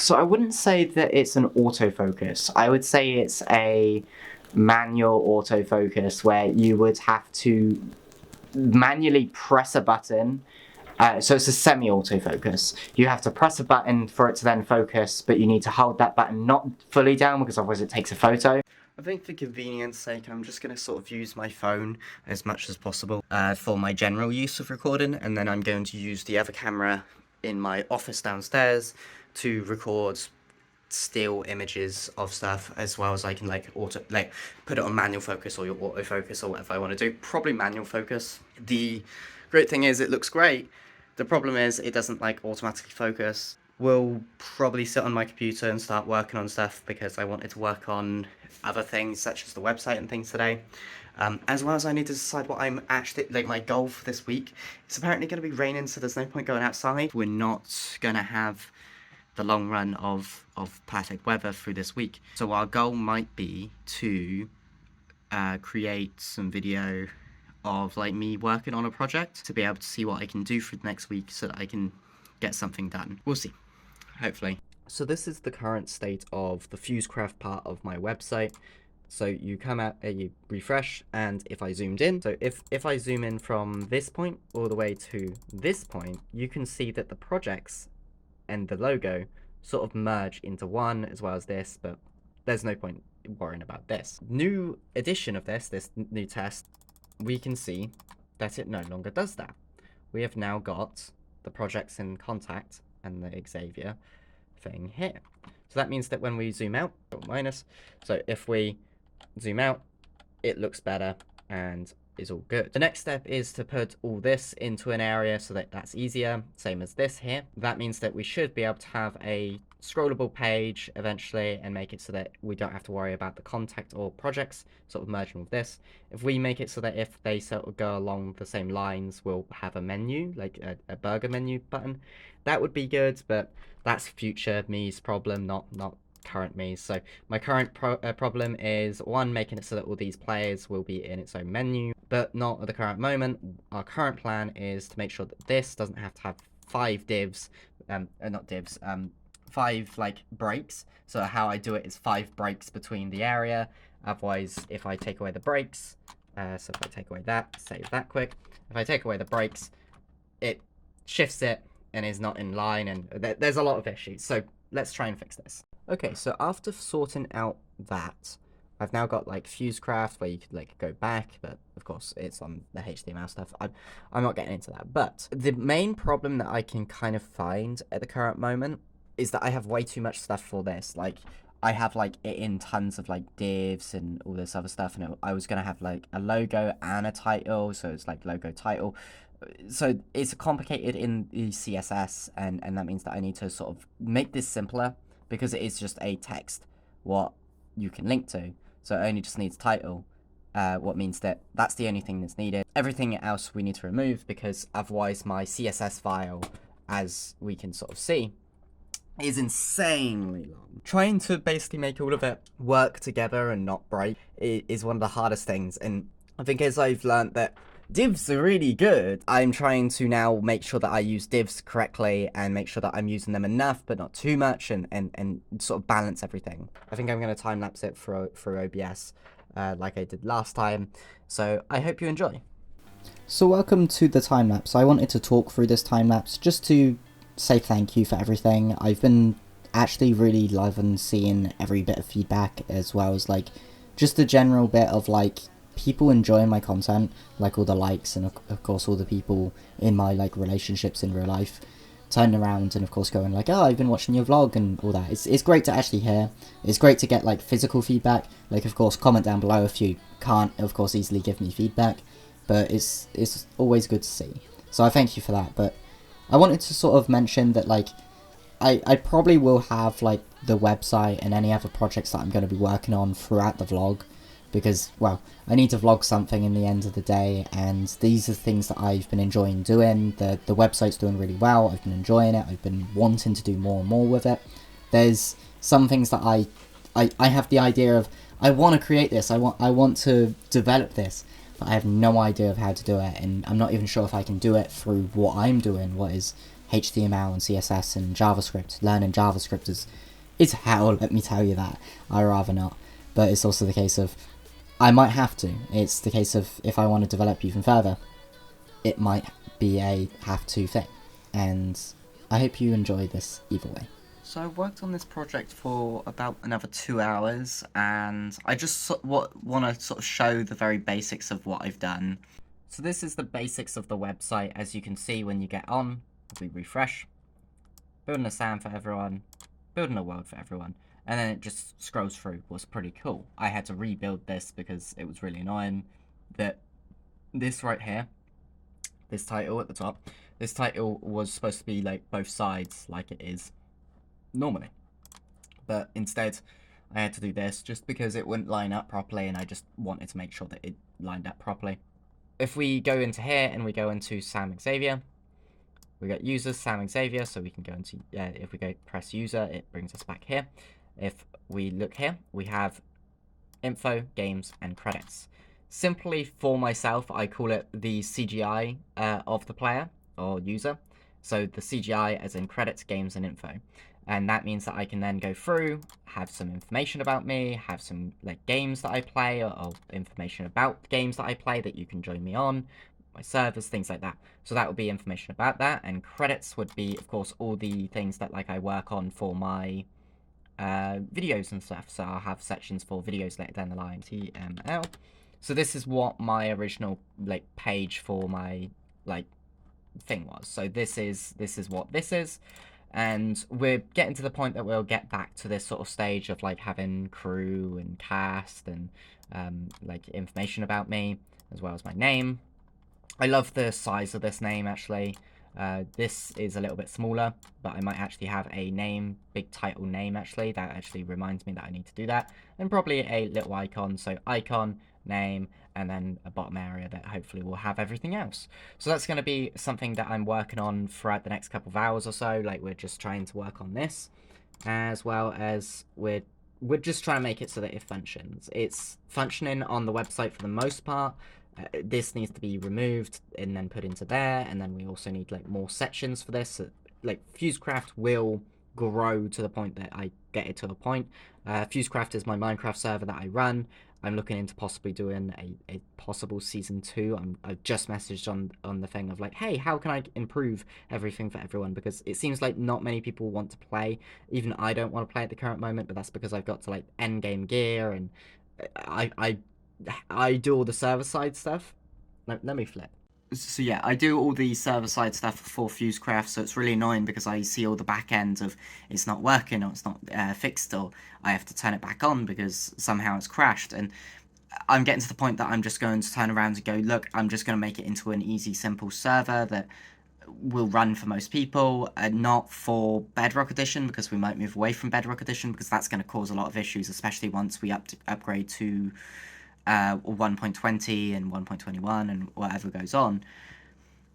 So I wouldn't say that it's an autofocus. I would say it's a manual autofocus where you would have to manually press a button. So it's a semi-autofocus. You have to press a button for it to then focus, but you need to hold that button not fully down because otherwise it takes a photo. I think for convenience sake, I'm just going to sort of use my phone as much as possible for my general use of recording, and then I'm going to use the other camera in my office downstairs to record still images of stuff, as well as I can put it on manual focus or your autofocus or whatever I want to do. Probably manual focus. The great thing is it looks great. The problem is it doesn't automatically focus. Will probably sit on my computer and start working on stuff because I wanted to work on other things such as the website and things today. As well as I need to decide what I'm actually, my goal for this week. It's apparently going to be raining, so there's no point going outside. We're not going to have the long run of perfect weather through this week. So our goal might be to create some video of me working on a project to be able to see what I can do for the next week so that I can get something done. We'll see, hopefully. So this is the current state of the Fusecraft part of my website. So you come out, you refresh, and if I zoomed in, so if I zoom in from this point all the way to this point, you can see that the projects and the logo sort of merge into one, as well as this, but there's no point worrying about this. New edition of this new test, we can see that it no longer does that. We have now got the projects in contact and the Xavia thing here. So that means that when we zoom out, or minus, so if we zoom out, it looks better and is all good. The next step is to put all this into an area so that that's easier, same as this here. That means that we should be able to have a scrollable page eventually and make it so that we don't have to worry about the contact or projects sort of merging with this. If we make it so that if they sort of go along the same lines, we'll have a menu, like a burger menu button, that would be good, but that's future me's problem, not current me. So my current problem is, one, making it so that all these players will be in its own menu, but not at the current moment. Our current plan is to make sure that this doesn't have to have 5 divs, five breaks. So how I do it is 5 breaks between the area. Otherwise, if I take away the breaks, so if I take away that, save that quick. If I take away the breaks, it shifts it and is not in line, and there's a lot of issues. So let's try and fix this. Okay, so after sorting out that, I've now got Fusecraft where you could go back, but of course it's on the HTML stuff. I'm not getting into that. But the main problem that I can kind of find at the current moment is that I have way too much stuff for this. I have it in tons of divs and all this other stuff, and I was gonna have a logo and a title, so it's logo title. So it's complicated in the CSS, and that means that I need to sort of make this simpler, because it is just a text what you can link to. So it only just needs title, what means that that's the only thing that's needed. Everything else we need to remove, because otherwise my CSS file, as we can sort of see, is insanely long. Trying to basically make all of it work together and not break is one of the hardest things, and I think as I've learned that divs are really good, I'm trying to now make sure that I use divs correctly and make sure that I'm using them enough but not too much, and sort of balance everything. I think I'm going to time-lapse it through OBS like I did last time, so I hope you enjoy. So welcome to the time-lapse. I wanted to talk through this time-lapse just to say thank you for everything. I've been actually really loving seeing every bit of feedback, as well as just the general bit of people enjoying my content, all the likes, and of course all the people in my relationships in real life turning around and of course going oh, I've been watching your vlog and all that. It's great to actually hear. It's great to get physical feedback. Of course comment down below if you can't of course easily give me feedback, but it's always good to see. So I thank you for that. But I wanted to sort of mention that I probably will have the website and any other projects that I'm going to be working on throughout the vlog, because, well, I need to vlog something in the end of the day, and these are things that I've been enjoying doing. The website's doing really well. I've been enjoying it. I've been wanting to do more and more with it. There's some things that I have the idea of, I want to create this, I want to develop this, but I have no idea of how to do it, and I'm not even sure if I can do it through what I'm doing, what is HTML and CSS and JavaScript. Learning JavaScript is hell, let me tell you that. I'd rather not. But it's also the case of, I might have to. It's the case of, if I want to develop even further, it might be a have-to thing. And I hope you enjoy this either way. So I worked on this project for about another 2 hours, and I just want to sort of show the very basics of what I've done. So this is the basics of the website. As you can see when you get on, we refresh, building a SAM for everyone, building a world for everyone, and then it just scrolls through. Was pretty cool. I had to rebuild this because it was really annoying that this right here, this title at the top, this title was supposed to be like both sides like it is normally, but instead I had to do this just because it wouldn't line up properly, and I just wanted to make sure that it lined up properly. If we go into here and we go into SamXavia, we got users, SamXavia, so we can go into, if we go press user, it brings us back here. If we look here, we have info, games, and credits. Simply for myself, I call it the CGI of the player or user. So the CGI as in credits, games, and info. And that means that I can then go through, have some information about me, have some like games that I play, or information about games that I play that you can join me on, my servers, things like that. So that would be information about that, and credits would be, of course, all the things that like I work on for my videos and stuff. So I'll have sections for videos later down the line, TML. So this is what my original like page for my like thing was. So this is what this is. And we're getting to the point that we'll get back to this sort of stage of like having crew and cast and like information about me, as well as my name. I love the size of this name actually. This is a little bit smaller, but I might actually have a name, big title name actually. That actually reminds me that I need to do that. And probably a little icon, so icon, name, and then a bottom area that hopefully will have everything else. So that's going to be something that I'm working on throughout the next couple of hours or so. Like, we're just trying to work on this, as well as we're just trying to make it so that it functions. It's functioning on the website for the most part. This needs to be removed and then put into there, and then we also need like more sections for this. Like, Fusecraft will grow to the point that I get it to a point. Fusecraft is my Minecraft server that I run. I'm looking into possibly doing a possible season 2. I've just messaged on the thing of like, hey, how can I improve everything for everyone? Because it seems like not many people want to play. Even I don't want to play at the current moment, but that's because I've got to like end game gear, and I do all the server side stuff. Let me flip. So yeah, I do all the server-side stuff for Fusecraft, so it's really annoying because I see all the back end of it's not working or it's not fixed, or I have to turn it back on because somehow it's crashed. And I'm getting to the point that I'm just going to turn around and go, look, I'm just going to make it into an easy, simple server that will run for most people, not for Bedrock Edition, because we might move away from Bedrock Edition, because that's going to cause a lot of issues, especially once we upgrade to 1.20 and 1.21 and whatever goes on.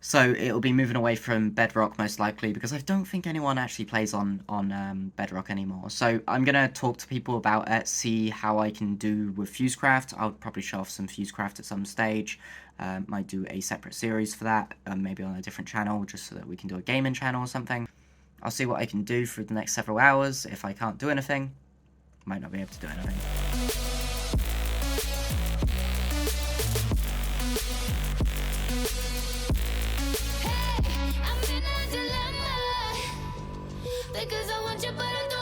So it'll be moving away from Bedrock most likely, because I don't think anyone actually plays on Bedrock anymore. So I'm going to talk to people about it, see how I can do with Fusecraft. I'll probably show off some Fusecraft at some stage. Might do a separate series for that, maybe on a different channel, just so that we can do a gaming channel or something. I'll see what I can do for the next several hours. If I can't do anything, I might not be able to do anything. Because I want you, but I don't